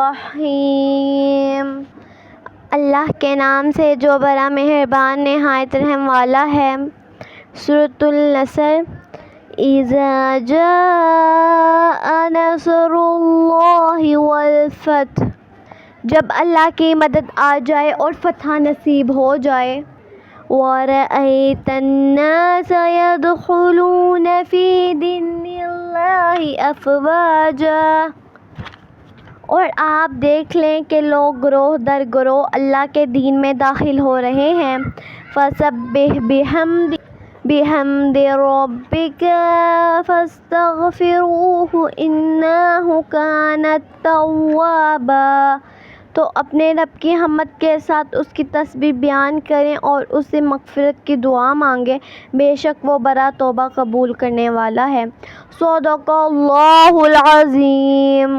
الرحیم۔ اللہ کے نام سے جو بڑا مہربان نہایت رحم والا ہے۔ سورۃ النصر۔ اذا جاء نصر اللہ والفتح، جب اللہ کی مدد آ جائے اور فتح نصیب ہو جائے۔ وَرَأَيْتَ النَّاسَ يَدْخُلُونَ فِي دِينِ اللَّهِ أَفْوَاجًا، اور آپ دیکھ لیں کہ لوگ گروہ در گروہ اللہ کے دین میں داخل ہو رہے ہیں۔ فَسَبِّحْ بِحَمْدِ رَبِّكَ فَاسْتَغْفِرْهُ إِنَّهُ كَانَ تَوَّابًا، تو اپنے رب کی حمد کے ساتھ اس کی تسبیح بیان کریں اور اس سے مغفرت کی دعا مانگیں، بے شک وہ بڑا توبہ قبول کرنے والا ہے۔ صدق اللہ العظیم۔